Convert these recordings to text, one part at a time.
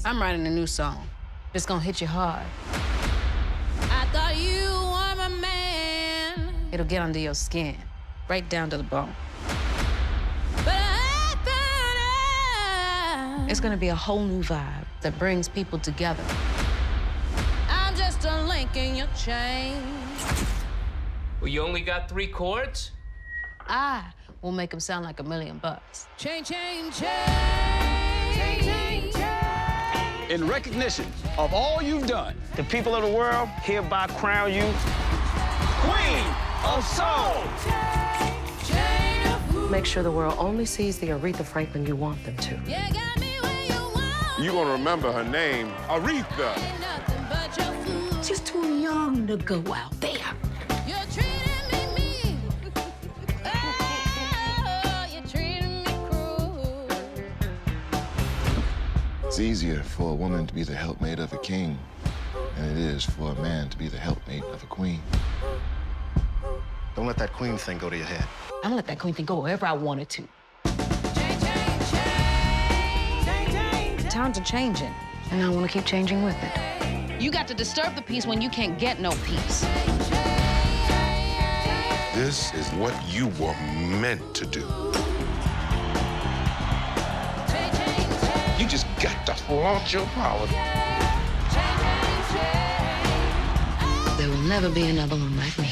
I'm writing a new song. It's gonna hit you hard. I thought you were my man. It'll get under your skin, right down to the bone. But it's gonna be a whole new vibe that brings people together. I'm just a link in your chain. Well, you only got 3 chords? I will make them sound like $1 million. Chain, chain, chain. Chain, chain, chain. In recognition of all you've done, the people of the world hereby crown you Queen of Soul. Make sure the world only sees the Aretha Franklin you want them to. You're gonna remember her name, Aretha. She's too young to go out there. It's easier for a woman to be the helpmate of a king than it is for a man to be the helpmate of a queen. Don't let that queen thing go to your head. I'm gonna let that queen thing go wherever I want it to. Times are changing, and I want to keep changing with it. You got to disturb the peace when you can't get no peace. This is what you were meant to do. You just got to flaunt your power. There will never be another one like me.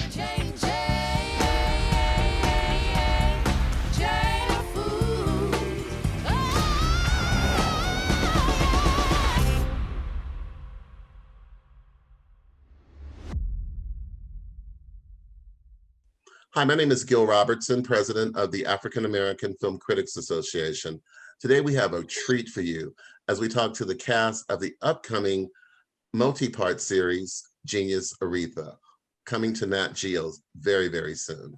Hi, my name is Gil Robertson, president of the African American Film Critics Association. Today we have a treat for you as we talk to the cast of the upcoming multi-part series, Genius Aretha, coming to Nat Geo very, very soon.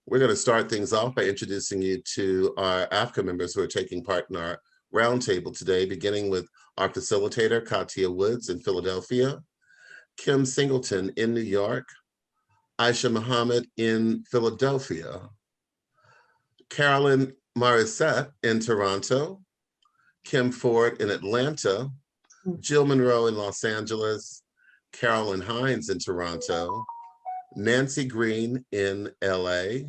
We're going to start things off by introducing you to our AAFCA members who are taking part in our roundtable today, beginning with our facilitator, Kathia Woods in Philadelphia, Kim Singleton in New York, Aisha Muhammad in Philadelphia, Carolyn Mauricette in Toronto, Kim Ford in Atlanta, Jill Monroe in Los Angeles, Carolyn Hinds in Toronto, Nancy Greene in LA,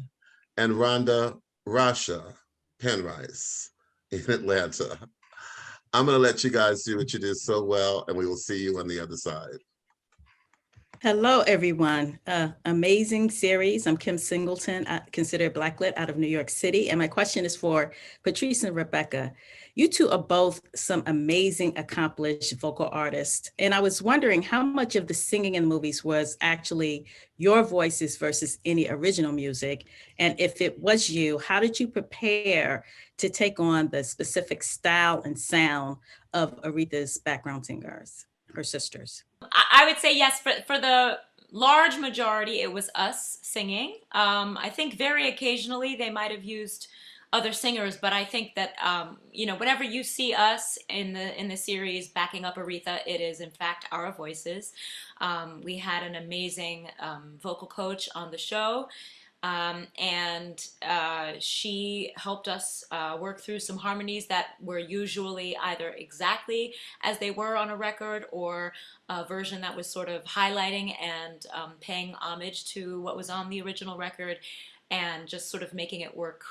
and Rhonda Rasha Penrice in Atlanta. I'm gonna let you guys do what you do so well, and we will see you on the other side. Hello, everyone. Amazing series. I'm Kim Singleton, considered Blacklit out of New York City. And my question is for Patrice and Rebecca. You two are both some amazing, accomplished vocal artists. And I was wondering how much of the singing in the movies was actually your voices versus any original music. And if it was you, how did you prepare to take on the specific style and sound of Aretha's background singers, her sisters? I would say yes, for the large majority, it was us singing. I think very occasionally they might have used other singers, but I think that, whenever you see us in the series backing up Aretha, it is in fact our voices. We had an amazing vocal coach on the show. And she helped us work through some harmonies that were usually either exactly as they were on a record or a version that was sort of highlighting and paying homage to what was on the original record and just sort of making it work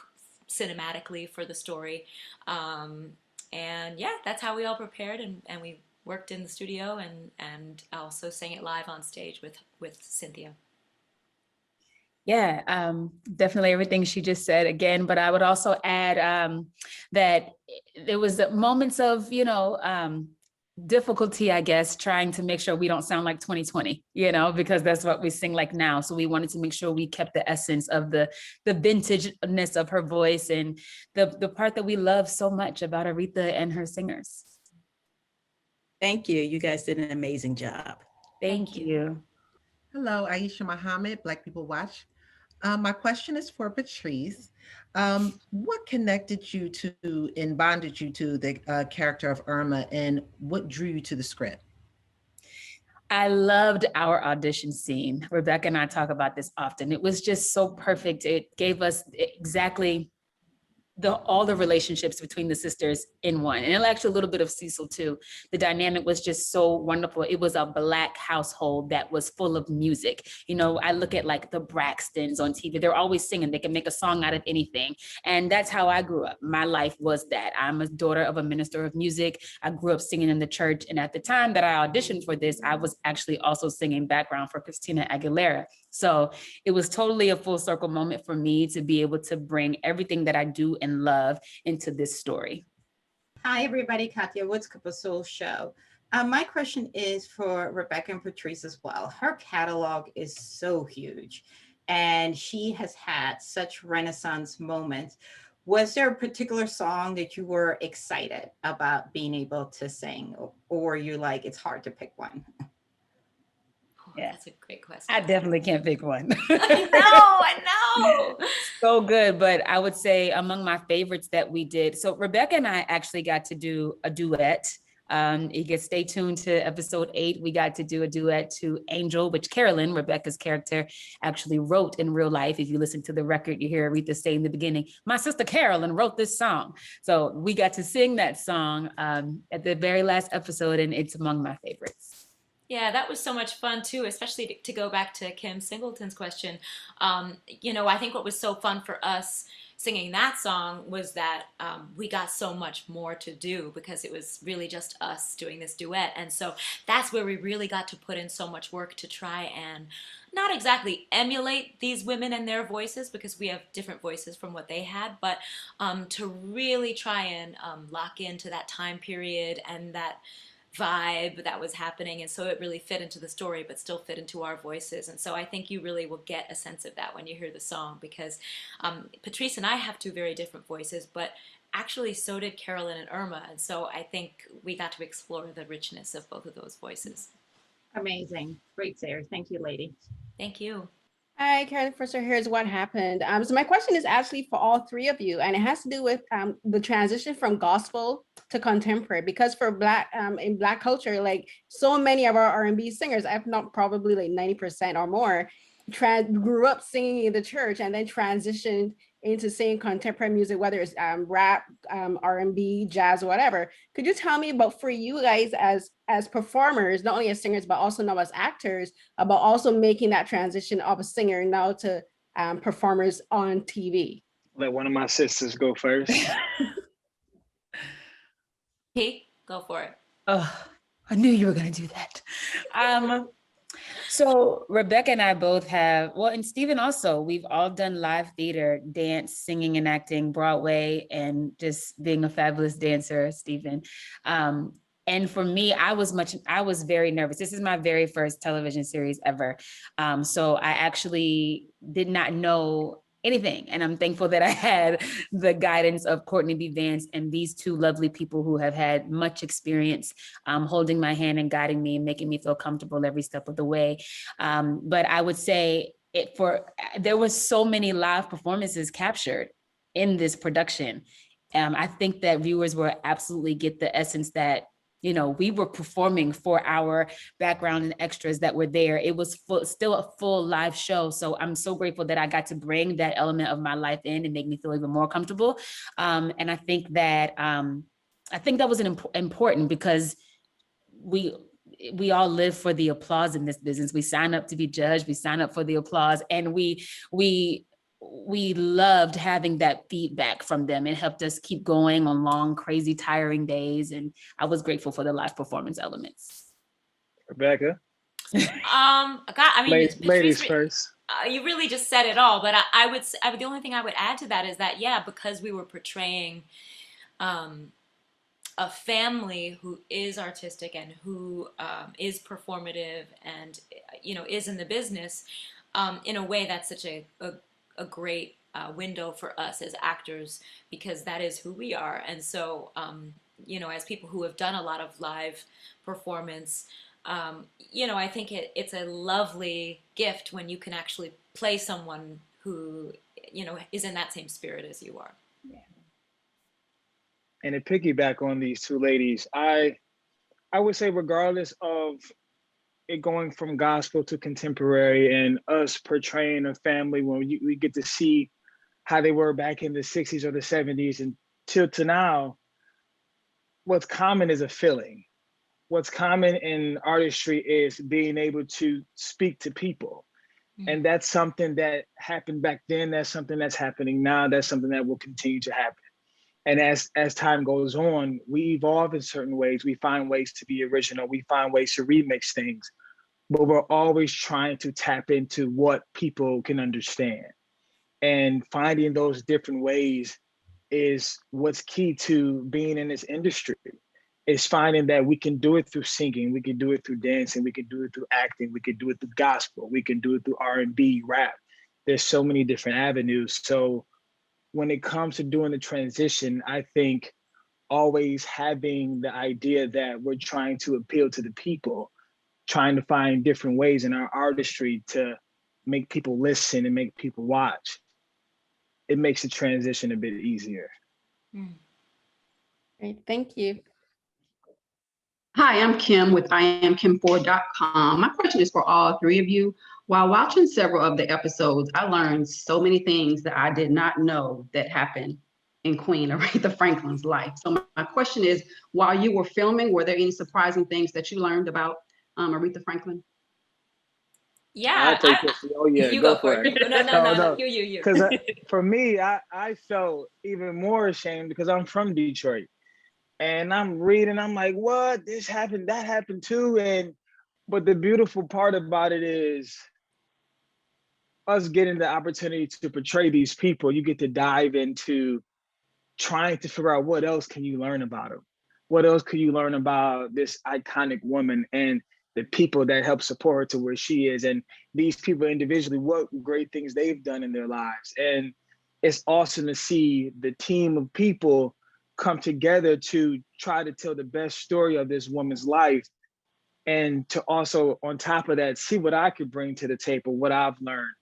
cinematically for the story. And yeah, that's how we all prepared, and we worked in the studio and also sang it live on stage with Cynthia. Yeah, definitely everything she just said again, but I would also add that there was moments of, difficulty, I guess, trying to make sure we don't sound like 2020, because that's what we sing like now. So we wanted to make sure we kept the essence of the vintageness of her voice and the part that we love so much about Aretha and her singers. Thank you. You guys did an amazing job. Thank you. Hello, Aisha Muhammad, Black People Watch. My question is for Patrice. What connected you to and bonded you to the character of Irma, and what drew you to the script? I loved our audition scene. Rebecca and I talk about this often. It was just so perfect. It gave us exactly all the relationships between the sisters in one. And actually a little bit of Cecil too. The dynamic was just so wonderful. It was a Black household that was full of music. You know, I look at like the Braxtons on TV, they're always singing, they can make a song out of anything. And that's how I grew up. My life was that. I'm a daughter of a minister of music. I grew up singing in the church. And at the time that I auditioned for this, I was actually also singing background for Christina Aguilera. So it was totally a full circle moment for me to be able to bring everything that I do and love into this story. Hi, everybody. Kathia Woods, Cup of Soul Show. My question is for Rebecca and Patrice as well. Her catalog is so huge, and she has had such renaissance moments. Was there a particular song that you were excited about being able to sing, or you're like, it's hard to pick one? Yeah, that's a great question. I definitely can't pick one. I know. So good. But I would say among my favorites that we did, so Rebecca and I actually got to do a duet. You can stay tuned to episode 8. We got to do a duet to Angel, which Carolyn, Rebecca's character, actually wrote in real life. If you listen to the record, you hear Aretha say in the beginning, my sister Carolyn wrote this song. So we got to sing that song at the very last episode, and it's among my favorites. Yeah, that was so much fun too, especially to go back to Kim Singleton's question. You know, I think what was so fun for us singing that song was that we got so much more to do because it was really just us doing this duet. And so that's where we really got to put in so much work to try and not exactly emulate these women and their voices, because we have different voices from what they had, but to really try and lock into that time period and that vibe that was happening. And so it really fit into the story, but still fit into our voices. And so I think you really will get a sense of that when you hear the song, because Patrice and I have 2 very different voices, but actually so did Carolyn and Irma. And so I think we got to explore the richness of both of those voices. Amazing. Great, Sarah. Thank you, lady. Thank you. Hi, Carolyn. First, here's what happened. So my question is actually for all 3 of you, and it has to do with the transition from gospel to contemporary. Because for Black in Black culture, like so many of our R&B singers, if not probably like 90% or more, grew up singing in the church and then transitioned into singing contemporary music, whether it's rap, R&B, jazz, whatever. Could you tell me about, for you guys as performers, not only as singers, but also now as actors, about also making that transition of a singer now to performers on TV? Let one of my sisters go first. Hey, go for it. Oh, I knew you were going to do that. So Rebecca and I both have, well, and Stephen also, we've all done live theater, dance, singing and acting, Broadway, and just being a fabulous dancer, Stephen. And for me, I was very nervous. This is my very first television series ever. So I actually did not know anything. And I'm thankful that I had the guidance of Courtney B. Vance and these 2 lovely people who have had much experience holding my hand and guiding me and making me feel comfortable every step of the way. But I would say there was so many live performances captured in this production. I think that viewers will absolutely get the essence that, you know, we were performing for our background and extras that were there. It was still a full live show. So I'm so grateful that I got to bring that element of my life in and make me feel even more comfortable. And I think that was important because we all live for the applause in this business. We sign up to be judged, we sign up for the applause, and we loved having that feedback from them. It helped us keep going on long, crazy, tiring days. And I was grateful for the live performance elements. Rebecca? Ladies first. You really just said it all, but I would the only thing I would add to that is that, yeah, because we were portraying a family who is artistic and who is performative and, you know, is in the business in a way that's such a great window for us as actors, because that is who we are. And so, you know, as people who have done a lot of live performance, you know, I think it's a lovely gift when you can actually play someone who, you know, is in that same spirit as you are. Yeah. And to piggyback on these 2 ladies, I would say regardless of it going from gospel to contemporary and us portraying a family when we get to see how they were back in the 60s or the 70s and till to now, what's common is a feeling. What's common in artistry is being able to speak to people. And that's something that happened back then. That's something that's happening now. That's something that will continue to happen. And as time goes on, we evolve in certain ways. We find ways to be original. We find ways to remix things, but we're always trying to tap into what people can understand. And finding those different ways is what's key to being in this industry. Is finding that we can do it through singing, we can do it through dancing, we can do it through acting, we can do it through gospel, we can do it through R&B, rap. There's so many different avenues. So when it comes to doing the transition, I think always having the idea that we're trying to appeal to the people, trying to find different ways in our artistry to make people listen and make people watch, it makes the transition a bit easier. Great, thank you. Hi, I'm Kim with IamKim4.com. My question is for all three of you. While watching several of the episodes, I learned so many things that I did not know that happened in Queen Aretha Franklin's life. So my question is, while you were filming, were there any surprising things that you learned about Aretha Franklin? Yeah, I'll take this. Oh yeah, you go for it. No, you. Because for me, I felt even more ashamed because I'm from Detroit. And I'm reading, I'm like, what? This happened, that happened too. But the beautiful part about it is us getting the opportunity to portray these people. You get to dive into trying to figure out what else can you learn about them? What else can you learn about this iconic woman and the people that help support her to where she is, and these people individually, what great things they've done in their lives. And it's awesome to see the team of people come together to try to tell the best story of this woman's life, and to also, on top of that, see what I could bring to the table, what I've learned.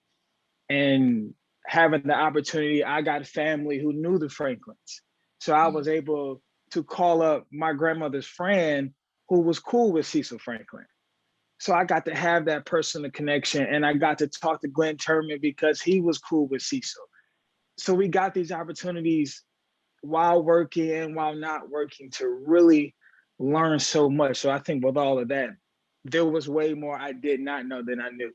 And having the opportunity, I got family who knew the Franklins. So I was able to call up my grandmother's friend who was cool with Cecil Franklin. So I got to have that personal connection, and I got to talk to Glenn Turman because he was cool with Cecil. So we got these opportunities while working and while not working to really learn so much. So I think with all of that, there was way more I did not know than I knew.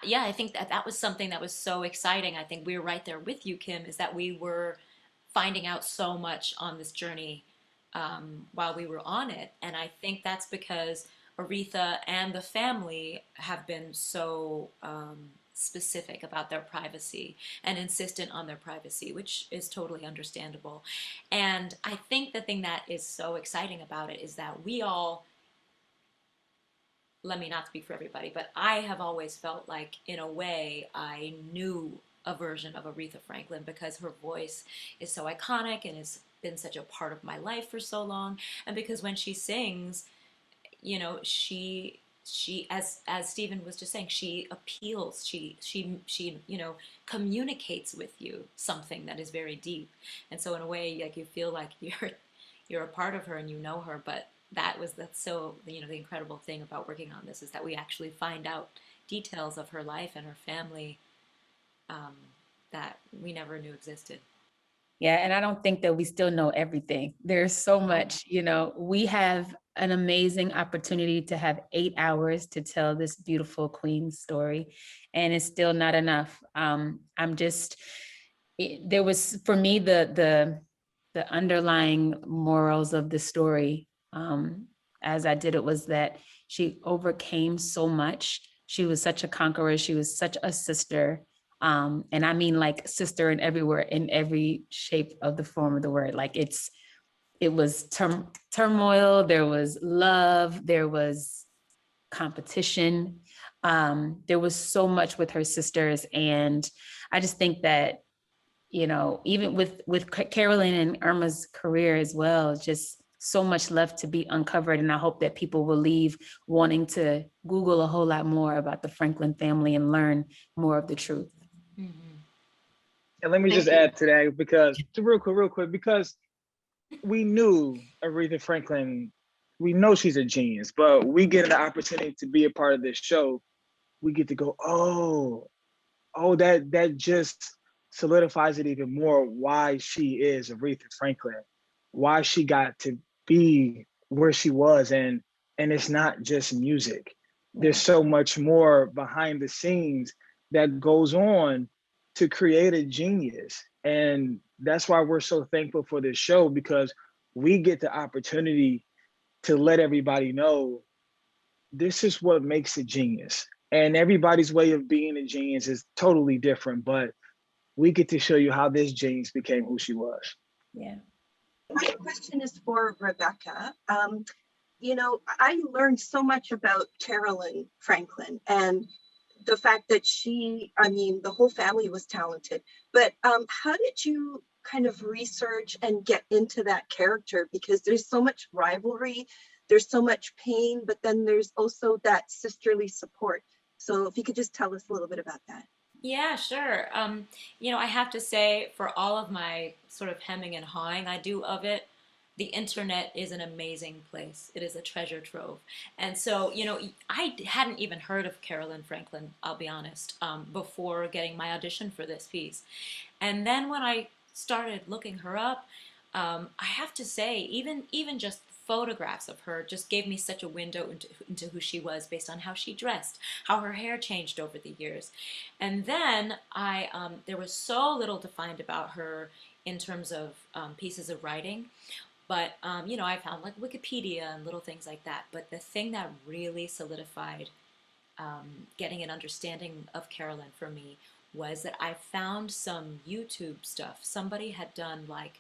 Yeah, I think that was something that was so exciting. I think we were right there with you, Kim, is that we were finding out so much on this journey while we were on it. And I think that's because Aretha and the family have been so specific about their privacy and insistent on their privacy, which is totally understandable. And I think the thing that is so exciting about it is that we all, let me not speak for everybody, but I have always felt like, in a way, I knew a version of Aretha Franklin because her voice is so iconic and has been such a part of my life for so long. And because when she sings, you know, she as Stephen was just saying, she appeals, she you know, communicates with you something that is very deep. And so in a way, like, you feel like you're a part of her and you know her. But that's so, you know, the incredible thing about working on this is that we actually find out details of her life and her family that we never knew existed. Yeah, and I don't think that we still know everything. There's so much, you know, we have an amazing opportunity to have 8 hours to tell this beautiful Queen story, and it's still not enough. There was, for me, the underlying morals of the story, as I did it, was that she overcame so much. She was such a conqueror. She was such a sister. And I mean, like, sister in everywhere, in every shape of the form of the word. Like, it was turmoil, there was love, there was competition. There was so much with her sisters. And I just think that, you know, even with Carolyn and Irma's career as well, just so much left to be uncovered. And I hope that people will leave wanting to Google a whole lot more about the Franklin family and learn more of the truth. And let me just add to that, because real quick, because we knew Aretha Franklin, we know she's a genius, but we get the opportunity to be a part of this show. We get to go, oh, that just solidifies it even more why she is Aretha Franklin, why she got to be where she was. And it's not just music. There's so much more behind the scenes that goes on to create a genius. And that's why we're so thankful for this show, because we get the opportunity to let everybody know this is what makes a genius. And everybody's way of being a genius is totally different, but we get to show you how this genius became who she was. Yeah. My question is for Rebecca. You know, I learned so much about Carolyn Franklin and the fact that the whole family was talented, but how did you kind of research and get into that character? Because there's so much rivalry, there's so much pain, but then there's also that sisterly support. So if you could just tell us a little bit about that. Yeah, sure. You know, I have to say, for all of my sort of hemming and hawing I do of it, the internet is an amazing place. It is a treasure trove. And so, you know, I hadn't even heard of Carolyn Franklin, I'll be honest, before getting my audition for this piece. And then when I started looking her up, I have to say, even just photographs of her just gave me such a window into who she was based on how she dressed, how her hair changed over the years. And then there was so little to find about her in terms of pieces of writing. But, you know, I found like Wikipedia and little things like that. But the thing that really solidified getting an understanding of Carolyn for me was that I found some YouTube stuff. Somebody had done like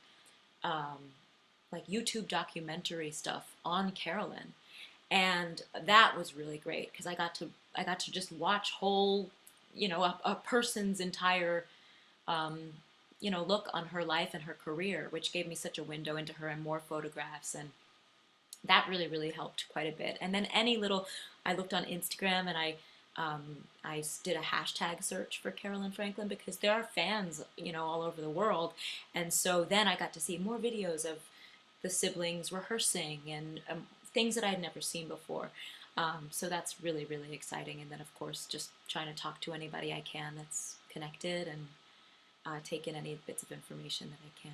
YouTube documentary stuff on Carolyn. And that was really great because I got to just watch whole, you know, a person's entire you know, look on her life and her career, which gave me such a window into her and more photographs. And that really, really helped quite a bit. And then I looked on Instagram and I did a hashtag search for Carolyn Franklin because there are fans, you know, all over the world. And so then I got to see more videos of the siblings rehearsing and things that I had never seen before. So that's really, really exciting. And then, of course, just trying to talk to anybody I can that's connected and take in any bits of information that I can.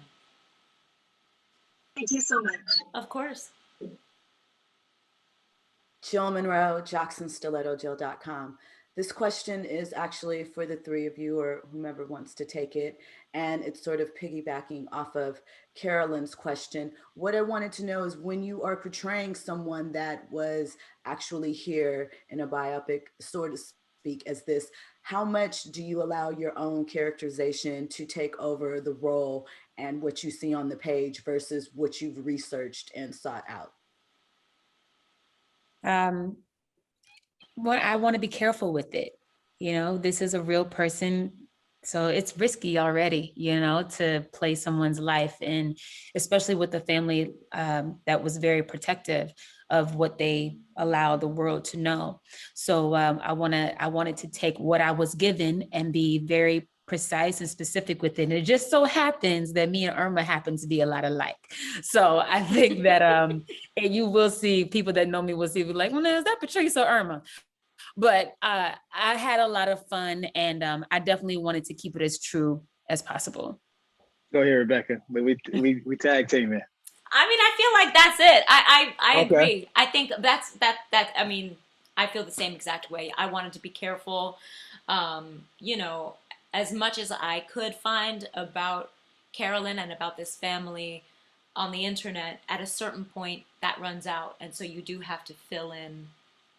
Thank you so much. Of course. Jill Monroe, JacksonStilettoJill.com. This question is actually for the three of you or whomever wants to take it. And it's sort of piggybacking off of Carolyn's question. What I wanted to know is when you are portraying someone that was actually here in a biopic, sort of speak as this, how much do you allow your own characterization to take over the role and what you see on the page versus what you've researched and sought out? Well, I want to be careful with it. You know, this is a real person. So it's risky already, you know, to play someone's life, and especially with the family that was very protective of what they allow the world to know. So I wanted to take what I was given and be very precise and specific with it. And it just so happens that me and Irma happen to be a lot alike. So I think that and you will see, people that know me will see, like, well, is that Patrice or Irma? But I had a lot of fun, and I definitely wanted to keep it as true as possible. Go ahead, Rebecca. We tag team it. I mean, I feel like that's it. I Okay. agree. I think that I mean, I feel the same exact way. I wanted to be careful. You know, as much as I could find about Carolyn and about this family on the internet, at a certain point that runs out, and so you do have to fill in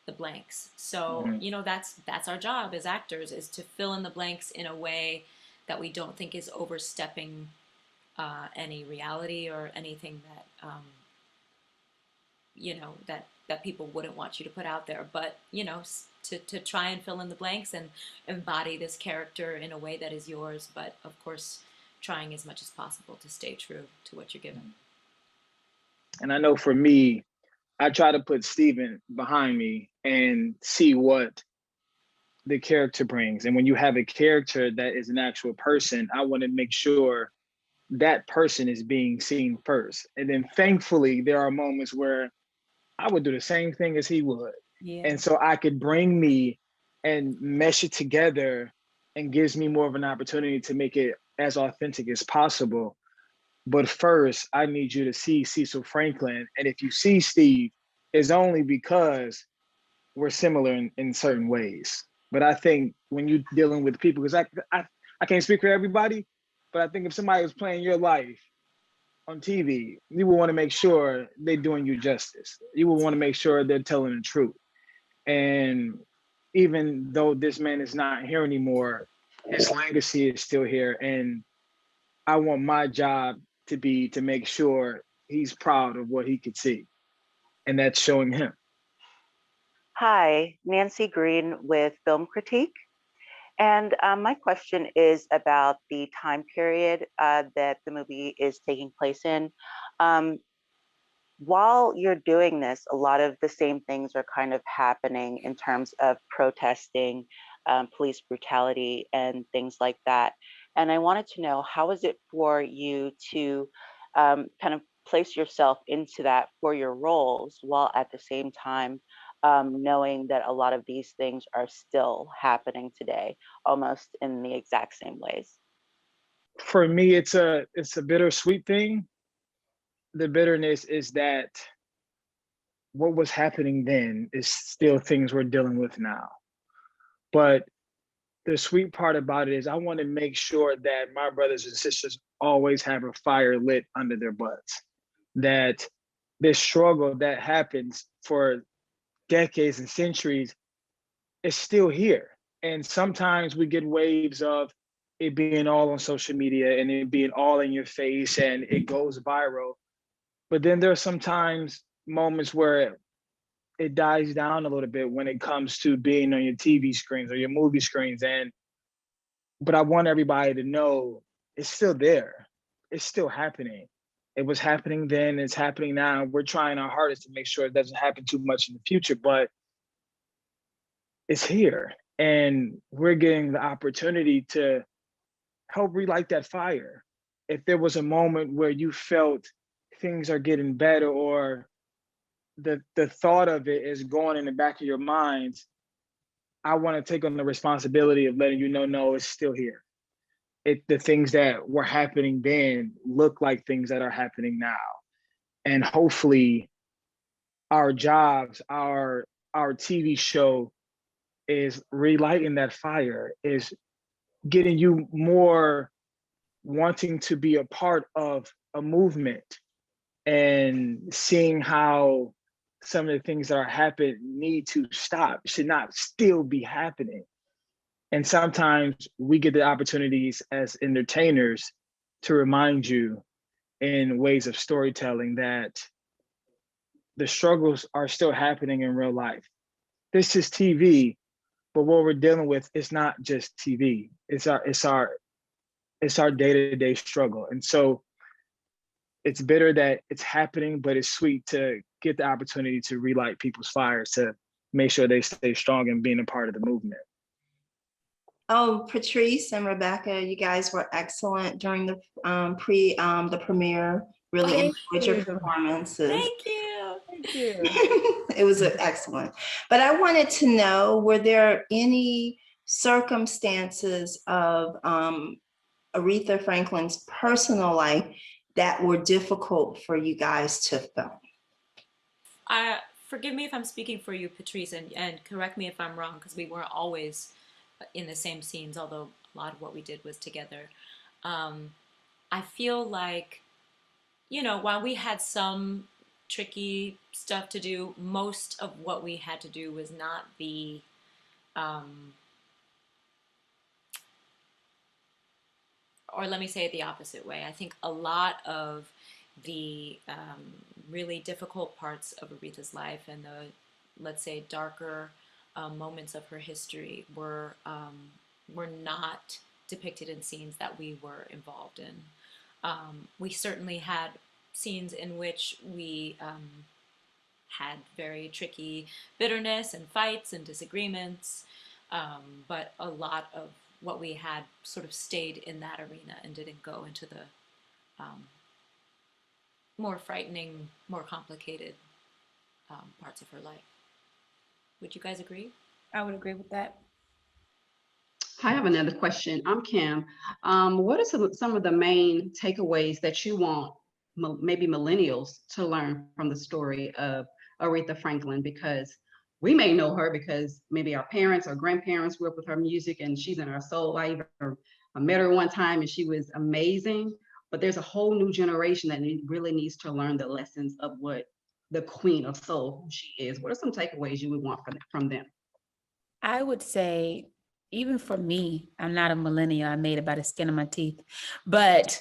the blanks. So, you know, that's our job as actors, is to fill in the blanks in a way that we don't think is overstepping any reality or anything that you know, that people wouldn't want you to put out there. But, you know, to try and fill in the blanks and embody this character in a way that is yours, but of course trying as much as possible to stay true to what you're given. And I know for me, I try to put Steven behind me and see what the character brings. And when you have a character that is an actual person, I want to make sure that person is being seen first. And then thankfully, there are moments where I would do the same thing as he would. Yeah. And so I could bring me and mesh it together, and gives me more of an opportunity to make it as authentic as possible. But first, I need you to see Cecil Franklin. And if you see Steve, it's only because we're similar in certain ways. But I think when you're dealing with people, because I can't speak for everybody, but I think if somebody was playing your life on TV, you will want to make sure they're doing you justice. You will want to make sure they're telling the truth. And even though this man is not here anymore, his legacy is still here. And I want my job to be to make sure he's proud of what he could see. And that's showing him. Hi, Nancy Greene with Film Critique. And my question is about the time period that the movie is taking place in. While you're doing this, a lot of the same things are kind of happening in terms of protesting, police brutality, and things like that. And I wanted to know, how is it for you to kind of place yourself into that for your roles, while at the same time knowing that a lot of these things are still happening today, almost in the exact same ways? For me, it's a bittersweet thing. The bitterness is that what was happening then is still things we're dealing with now. But the sweet part about it is I want to make sure that my brothers and sisters always have a fire lit under their butts. That this struggle that happens for decades and centuries is still here. And sometimes we get waves of it being all on social media and it being all in your face and it goes viral. But then there are sometimes moments where it dies down a little bit when it comes to being on your TV screens or your movie screens. But I want everybody to know it's still there. It's still happening. It was happening then, it's happening now. We're trying our hardest to make sure it doesn't happen too much in the future, but it's here. And we're getting the opportunity to help relight that fire. If there was a moment where you felt things are getting better or the thought of it is going in the back of your mind, I want to take on the responsibility of letting you know, no, it's still here. The things that were happening then look like things that are happening now. And hopefully our jobs, our TV show is relighting that fire, is getting you more wanting to be a part of a movement and seeing how some of the things that are happening need to stop, should not still be happening. And sometimes we get the opportunities as entertainers to remind you in ways of storytelling that the struggles are still happening in real life. This is TV, but what we're dealing with is not just TV. It's our day-to-day struggle. And so it's bitter that it's happening, but it's sweet to get the opportunity to relight people's fires, to make sure they stay strong and being a part of the movement. Oh, Patrice and Rebecca, you guys were excellent during the the premiere. Really enjoyed your performances. Thank you. Thank you. It was excellent. But I wanted to know, were there any circumstances of Aretha Franklin's personal life that were difficult for you guys to film? Forgive me if I'm speaking for you, Patrice, and correct me if I'm wrong, because we weren't always in the same scenes, although a lot of what we did was together. I feel like, while we had some tricky stuff to do, most of what we had to do was not the or let me say it the opposite way. I think a lot of the really difficult parts of Aretha's life and the, let's say, darker moments of her history were not depicted in scenes that we were involved in. We certainly had scenes in which we had very tricky bitterness and fights and disagreements, but a lot of what we had sort of stayed in that arena and didn't go into the more frightening, more complicated parts of her life. Would you guys agree? I would agree with that. I have another question. I'm Kim. What are some of the main takeaways that you want maybe millennials to learn from the story of Aretha Franklin? Because we may know her because maybe our parents or grandparents grew up with her music and she's in our soul. I met her one time and she was amazing, but there's a whole new generation that really needs to learn the lessons of what the queen of soul who she is. What are some takeaways you would want from them? I would say, even for me, I'm not a millennial, I made it by the skin of my teeth, but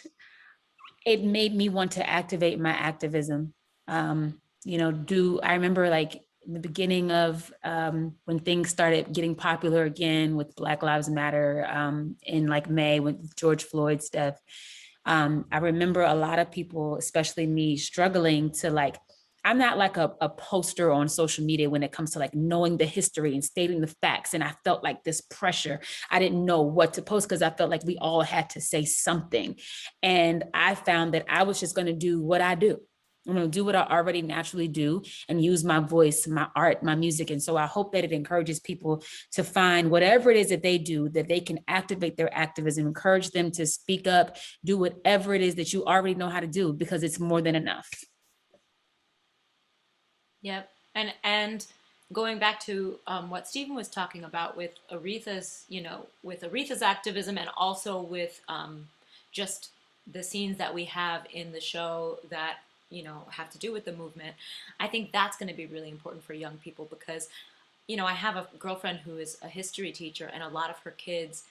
it made me want to activate my activism. You know, I remember like in the beginning of when things started getting popular again with Black Lives Matter in like May with George Floyd's death. I remember a lot of people, especially me, struggling to like, I'm not like a poster on social media when it comes to like knowing the history and stating the facts. And I felt like this pressure. I didn't know what to post because I felt like we all had to say something. And I found that I was just going to do what I do. I'm going to do what I already naturally do and use my voice, my art, my music. And so I hope that it encourages people to find whatever it is that they do, that they can activate their activism, encourage them to speak up, do whatever it is that you already know how to do, because it's more than enough. Yep. And going back to what Stephen was talking about with Aretha's, with Aretha's activism and also with just the scenes that we have in the show that, have to do with the movement, I think that's going to be really important for young people because, I have a girlfriend who is a history teacher and a lot of her kids,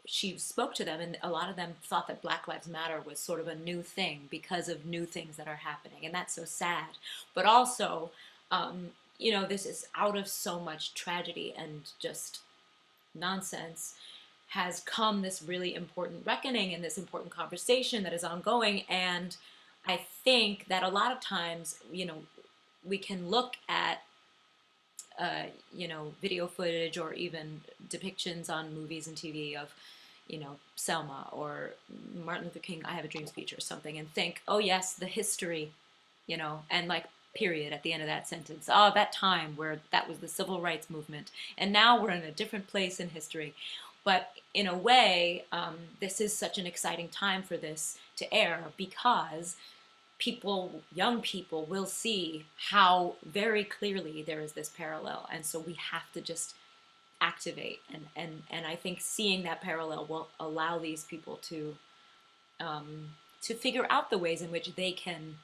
she spoke to them and a lot of them thought that Black Lives Matter was sort of a new thing because of new things that are happening. And that's so sad. But also, this is out of so much tragedy and just nonsense has come this really important reckoning and this important conversation that is ongoing. And I think that a lot of times, we can look at video footage or even depictions on movies and TV of, Selma or Martin Luther King, I Have a Dream speech or something and think, oh yes, the history, and like period at the end of that sentence. Oh, that time where that was the civil rights movement. And now we're in a different place in history. But in a way, this is such an exciting time for this to air because young people will see how very clearly there is this parallel. And so we have to just activate. And I think seeing that parallel will allow these people to figure out the ways in which they can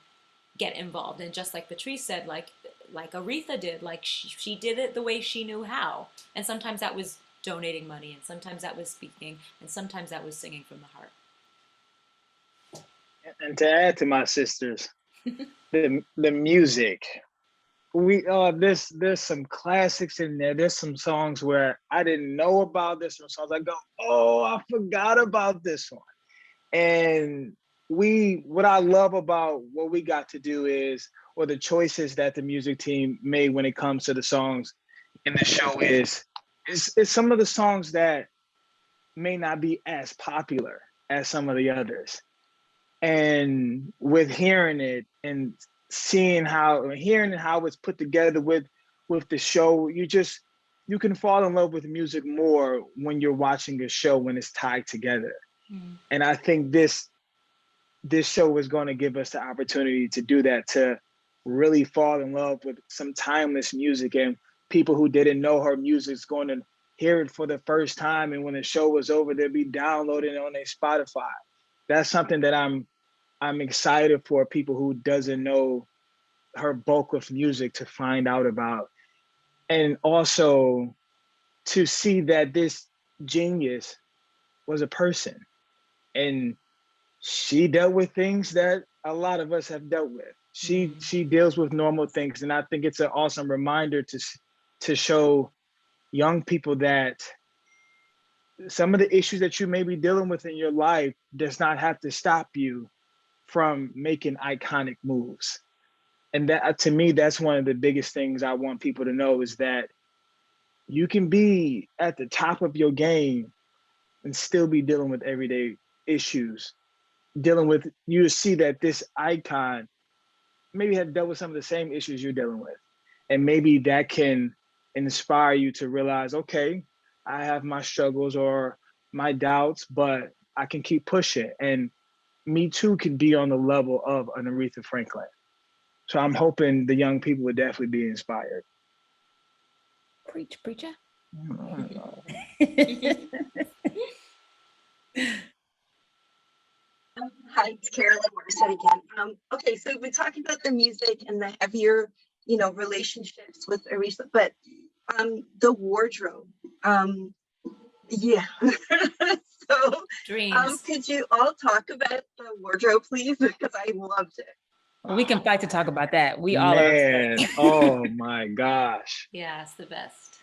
get involved. And just like Patrice said, like Aretha did, like she did it the way she knew how. And sometimes that was donating money, and sometimes that was speaking, and sometimes that was singing from the heart. And to add to my sisters, the music, there's some classics in there. There's some songs where I didn't know about. There's some songs I go, oh, I forgot about this one. And what I love about what we got to do is, or the choices that the music team made when it comes to the songs in the show is some of the songs that may not be as popular as some of the others. And with hearing it and hearing how it's put together with the show, you can fall in love with music more when you're watching a show when it's tied together. Mm. And I think this show is going to give us the opportunity to do that, to really fall in love with some timeless music, and people who didn't know her music is going to hear it for the first time. And when the show was over, they'll be downloading it on their Spotify. That's something that I'm excited for people who doesn't know her bulk of music to find out about. And also to see that this genius was a person and she dealt with things that a lot of us have dealt with. She deals with normal things. And I think it's an awesome reminder to show young people that some of the issues that you may be dealing with in your life does not have to stop you from making iconic moves. And that, to me, that's one of the biggest things I want people to know, is that you can be at the top of your game and still be dealing with everyday issues. You see that this icon maybe had dealt with some of the same issues you're dealing with. And maybe that can inspire you to realize, okay, I have my struggles or my doubts, but I can keep pushing. And me too can be on the level of an Aretha Franklin. So I'm hoping the young people would definitely be inspired. Preacher. Hi, it's Carolyn Mauricette again. Okay, so we've been talking about the music and the heavier, relationships with Aretha, but the wardrobe, yeah. So Dreams. could you all talk about the wardrobe, please? Because I loved it. Well, we can fight to talk about that. We all Man, oh my gosh. Yeah, it's the best.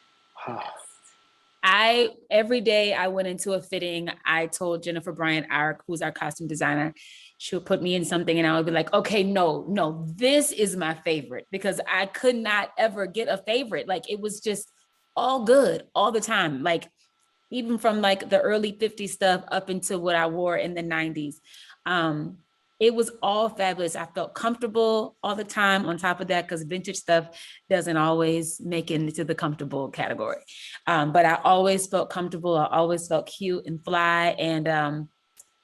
Every day I went into a fitting, I told Jennifer Bryant, who's our costume designer, she would put me in something and I would be like, okay, no, this is my favorite, because I could not ever get a favorite. Like, it was just all good all the time. Like, even from like the early 50s stuff up into what I wore in the 90s. It was all fabulous. I felt comfortable all the time on top of that, because vintage stuff doesn't always make it into the comfortable category. But I always felt comfortable. I always felt cute and fly. And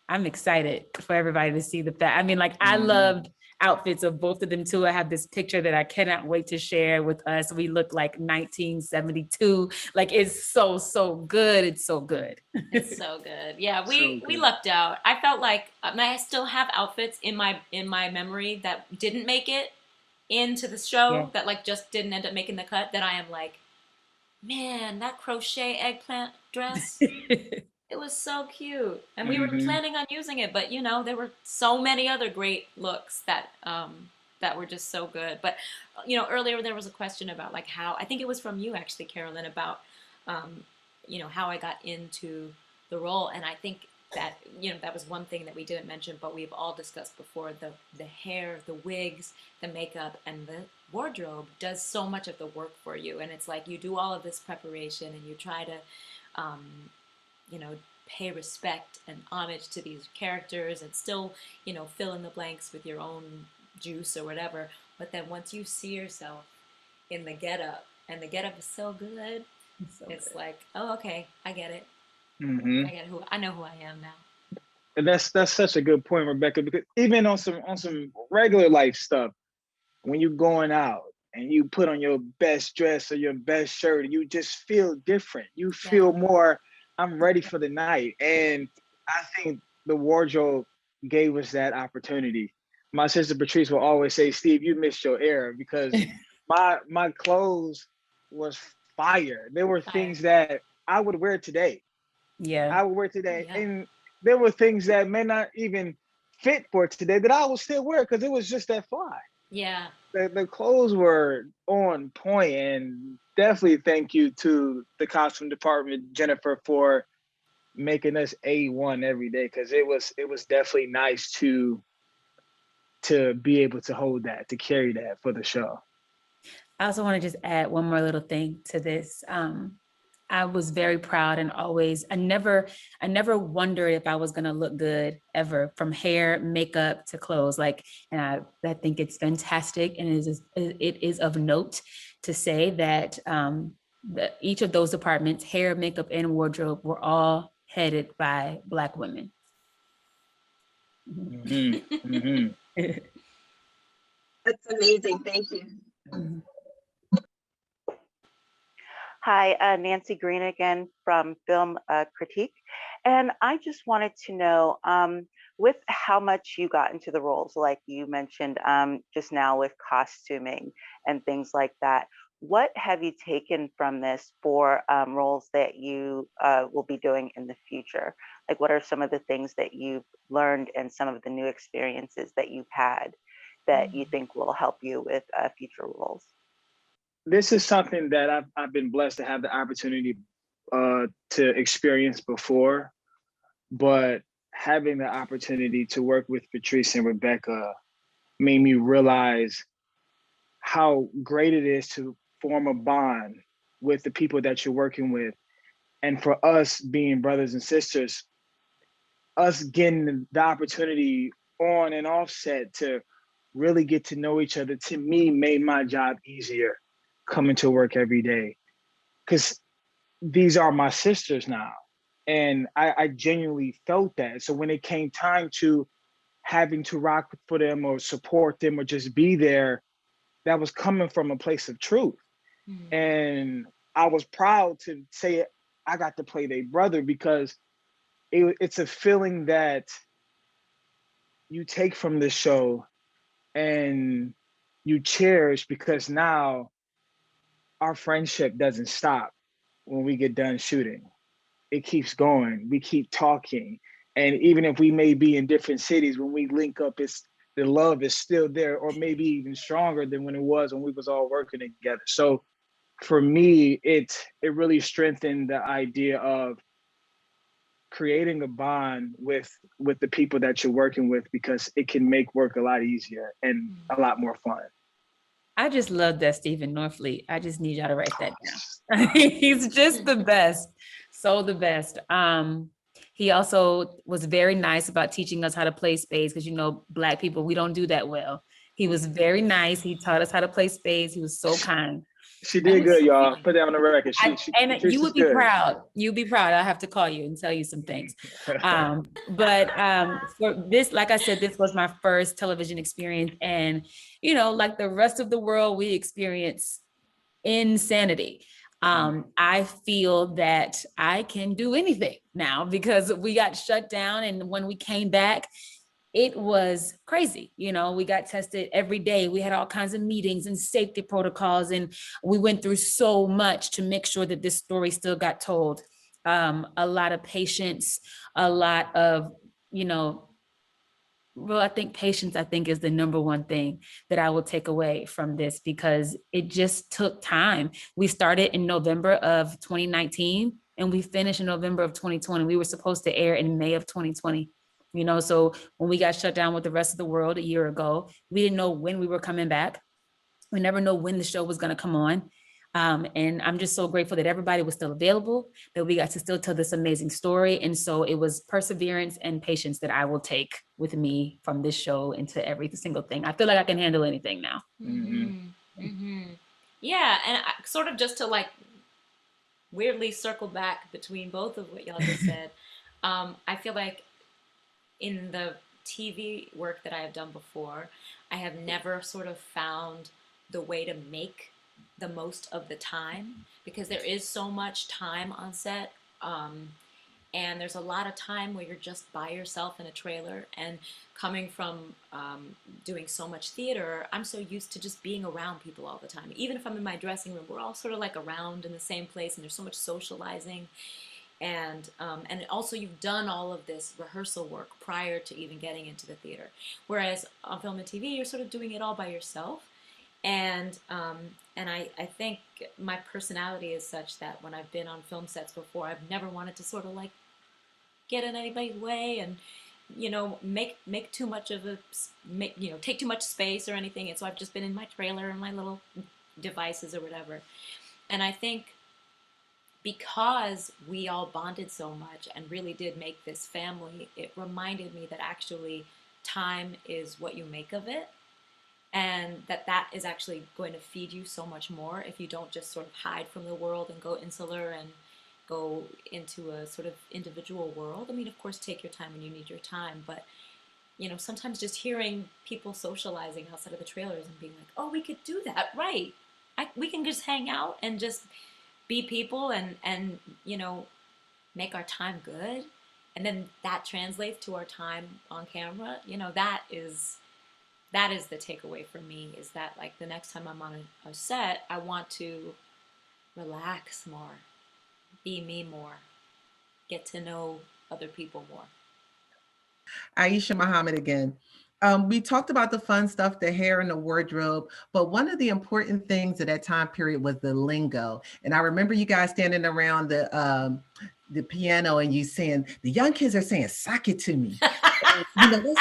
I'm excited for everybody to see the fact. I mean, like, I loved outfits of both of them too. I have this picture that I cannot wait to share with us. We look like 1972. Like, it's so good. It's so good. It's so good. Yeah, we lucked out. I felt like I still have outfits in my memory that didn't make it into the show, that like just didn't end up making the cut, that I am like, man, that crochet eggplant dress, it was so cute. And we were planning on using it, but there were so many other great looks that were just so good. But earlier there was a question about like how, I think it was from you actually, Carolyn, about how I got into the role. And I think that that was one thing that we didn't mention, but we've all discussed before. The hair, the wigs, the makeup, and the wardrobe does so much of the work for you. And it's like you do all of this preparation and you try to pay respect and homage to these characters and still fill in the blanks with your own juice or whatever. But then once you see yourself in the getup, and the getup is so good, it's like, oh, okay, I get it. I know who I am now. And that's such a good point, Rebecca, because even on some regular life stuff, when you're going out and you put on your best dress or your best shirt, you just feel different. You feel more, I'm ready for the night. And I think the wardrobe gave us that opportunity. My sister Patrice will always say, Steve, you missed your era, because my clothes was fire. There were things that I would wear today. I would wear today. Yeah. And there were things that may not even fit for today that I will still wear because it was just that fly. Yeah. The clothes were on point, and definitely thank you to the costume department, Jennifer, for making us A1 every day, because it was definitely nice to be able to hold that, to carry that for the show. I also want to just add one more little thing to this. I was very proud, and always, I never wondered if I was going to look good ever, from hair, makeup to clothes. Like, and I think it's fantastic. And it is of note to say that each of those departments, hair, makeup, and wardrobe, were all headed by Black women. That's amazing. Thank you. Hi, Nancy Greene again from Film Critique. And I just wanted to know, with how much you got into the roles, like you mentioned just now with costuming and things like that, what have you taken from this for roles that you will be doing in the future? Like, what are some of the things that you've learned and some of the new experiences that you've had that you think will help you with future roles? This is something that I've been blessed to have the opportunity to experience before, but having the opportunity to work with Patrice and Rebecca made me realize how great it is to form a bond with the people that you're working with. And for us being brothers and sisters, us getting the opportunity on and off set to really get to know each other, to me, made my job easier coming to work every day. Because these are my sisters now. And I genuinely felt that. So when it came time to having to rock for them or support them or just be there, that was coming from a place of truth. And I was proud to say I got to play their brother, because it's a feeling that you take from this show and you cherish, because now our friendship doesn't stop when we get done shooting. It keeps going. We keep talking. And even if we may be in different cities, when we link up, the love is still there, or maybe even stronger than when it was when we was all working together. So for me, it really strengthened the idea of creating a bond with the people that you're working with, because it can make work a lot easier and a lot more fun. I just love that Stephen Norfleet. I just need y'all to write that down. He's just the best. So the best. He also was very nice about teaching us how to play spades, because, you know, Black people, we don't do that well. He was very nice. He taught us how to play spades. He was so kind. She did good, y'all. Put that on the record. And you would be proud. You'd be proud. I'll have to call you and tell you some things. But for this, like I said, this was my first television experience. And, you know, like the rest of the world, we experience insanity. I feel that I can do anything now, because we got shut down. And when we came back, it was crazy. You know, we got tested every day. We had all kinds of meetings and safety protocols, and we went through so much to make sure that this story still got told. A lot of patience, a lot of, you know, well, I think patience, is the number one thing that I will take away from this, because it just took time. We started in November of 2019 and we finished in November of 2020. We were supposed to air in May of 2020. You know, so when we got shut down with the rest of the world a year ago, we didn't know when we were coming back. We never know when the show was going to come on. And I'm just so grateful that everybody was still available, that we got to still tell this amazing story. And so it was perseverance and patience that I will take with me from this show into every single thing. I feel like I can handle anything now. Yeah, and sort of just to like weirdly circle back between both of what y'all just said, I feel like in the TV work that I have done before, I have never sort of found the way to make the most of the time, because there is so much time on set, and there's a lot of time where you're just by yourself in a trailer. And coming from doing so much theater, I'm so used to just being around people all the time. Even if I'm in my dressing room, we're all sort of like around in the same place, and there's so much socializing. And also you've done all of this rehearsal work prior to even getting into the theater. Whereas on film and TV, you're sort of doing it all by yourself. And I think my personality is such that when I've been on film sets before, I've never wanted to sort of like get in anybody's way and, you know, make too much of take too much space or anything. And so I've just been in my trailer and my little devices or whatever. And I think because we all bonded so much and really did make this family, it reminded me that actually time is what you make of it, and that is actually going to feed you so much more if you don't just sort of hide from the world and go insular and go into a sort of individual world. I mean, of course, take your time when you need your time, but you know, sometimes just hearing people socializing outside of the trailers and being like, oh, we could do that, right? We can just hang out and just be people and you know, make our time good, and then that translates to our time on camera. You know, that is the takeaway for me, is that like the next time I'm on a set, I want to relax more, be me more, get to know other people more. Aisha Muhammad again. We talked about the fun stuff, the hair and the wardrobe, but one of the important things at that time period was the lingo. And I remember you guys standing around the piano and you saying, the young kids are saying, sock it to me. And, you know,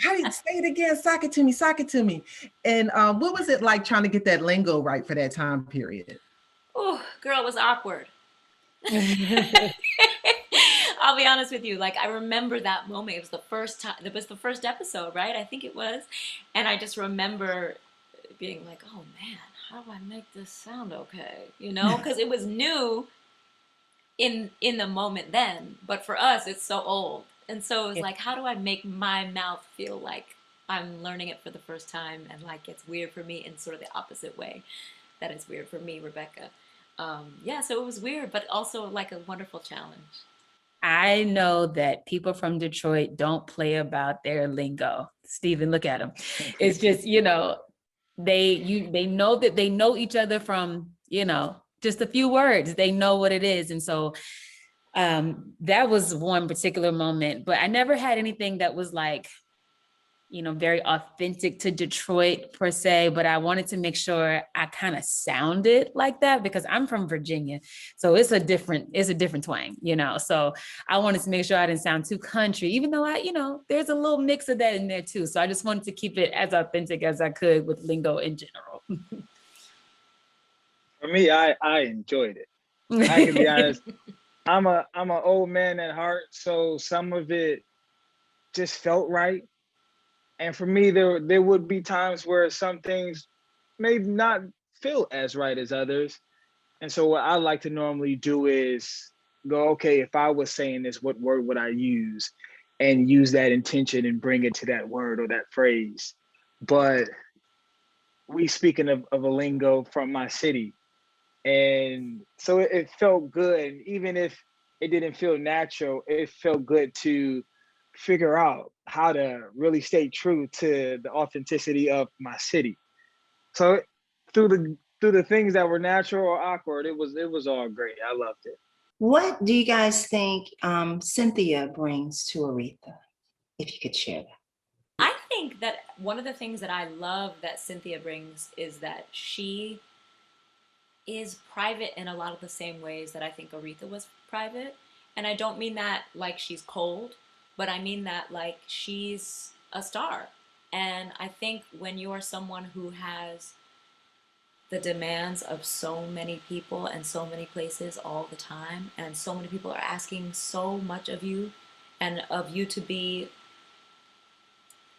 how do you say it again? Sock it to me, sock it to me. And what was it like trying to get that lingo right for that time period? Oh, girl, it was awkward. I'll be honest with you. Like, I remember that moment. It was the first time. It was the first episode, right? I think it was. And I just remember being like, oh man, how do I make this sound okay? You know, because it was new. in the moment then, but for us it's so old. And so it was like, how do I make my mouth feel like I'm learning it for the first time, and like it's weird for me in sort of the opposite way that it's weird for me, Rebecca. Yeah, so it was weird, but also like a wonderful challenge. I know that people from Detroit don't play about their lingo. Stephen, look at them. It's just, you know, they know that they know each other from, you know, just a few words. They know what it is. And so that was one particular moment, but I never had anything that was like, you know, very authentic to Detroit per se, but I wanted to make sure I kind of sounded like that because I'm from Virginia. So it's a different twang, you know? So I wanted to make sure I didn't sound too country, even though you know, there's a little mix of that in there too. So I just wanted to keep it as authentic as I could with lingo in general. For me, I enjoyed it. I can be honest. I'm an old man at heart, so some of it just felt right. And for me, there would be times where some things may not feel as right as others. And so what I like to normally do is go, okay, if I was saying this, what word would I use? And use that intention and bring it to that word or that phrase. But we speaking of a lingo from my city. And so it felt good. Even if it didn't feel natural, it felt good to figure out how to really stay true to the authenticity of my city. So through the things that were natural or awkward, it was all great. I loved it. What do you guys think Cynthia brings to Aretha? If you could share that. I think that one of the things that I love that Cynthia brings is that she is private in a lot of the same ways that I think Aretha was private. And I don't mean that like she's cold, but I mean that like she's a star. And I think when you are someone who has the demands of so many people and so many places all the time, and so many people are asking so much of you, and of you to be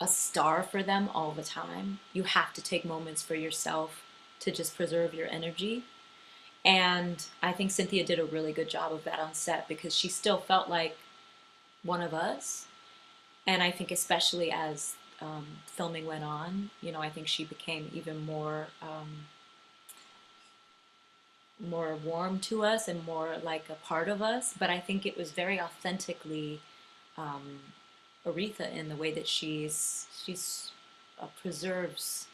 a star for them all the time, you have to take moments for yourself to just preserve your energy. And I think Cynthia did a really good job of that on set because she still felt like one of us. And I think especially as filming went on, you know, I think she became even more more warm to us and more like a part of us. But I think it was very authentically Aretha in the way that she's preserves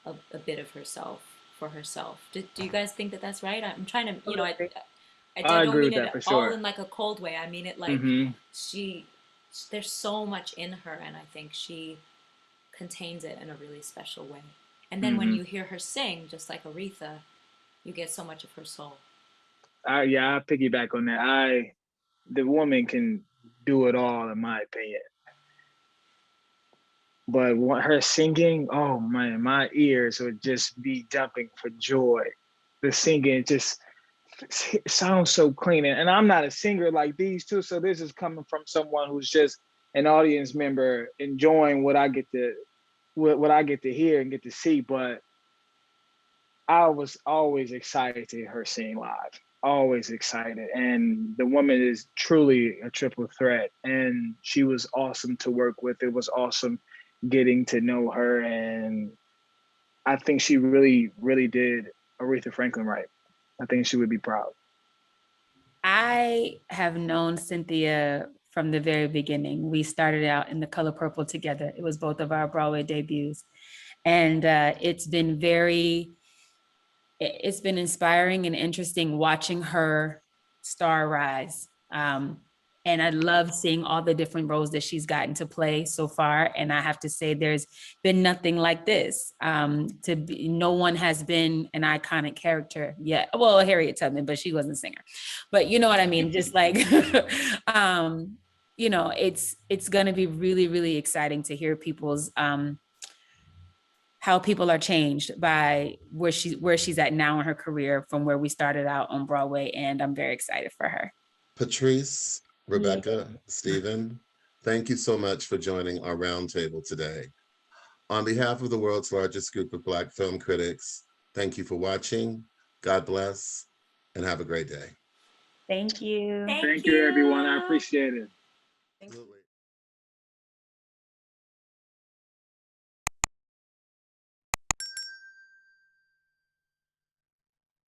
a bit of herself for herself. Do you guys think that that's right? I'm trying to, you know, I don't mean it all in like a cold way. I mean it like there's so much in her, and I think she contains it in a really special way. And then when you hear her sing, just like Aretha, you get so much of her soul. Yeah, I piggyback on that. The woman can do it all, in my opinion. But her singing, oh man, my ears would just be jumping for joy. The singing just sounds so clean. And I'm not a singer like these two, so this is coming from someone who's just an audience member enjoying what I get to hear and get to see. But I was always excited to hear her sing live. Always excited. And the woman is truly a triple threat. And she was awesome to work with. It was awesome getting to know her, and I think she really, really did Aretha Franklin right. I think she would be proud. I have known Cynthia from the very beginning. We started out in The Color Purple together. It was both of our Broadway debuts. And it's been inspiring and interesting watching her star rise. And I love seeing all the different roles that she's gotten to play so far. And I have to say, there's been nothing like this. No one has been an iconic character yet. Well, Harriet Tubman, but she wasn't a singer. But you know what I mean? Just like, you know, it's going to be really, really exciting to hear people's, how people are changed by where she's at now in her career from where we started out on Broadway. And I'm very excited for her. Patrice, Rebecca, Stephen, thank you so much for joining our roundtable today. On behalf of the world's largest group of Black film critics, thank you for watching. God bless, and have a great day. Thank you. Thank you, everyone. I appreciate it.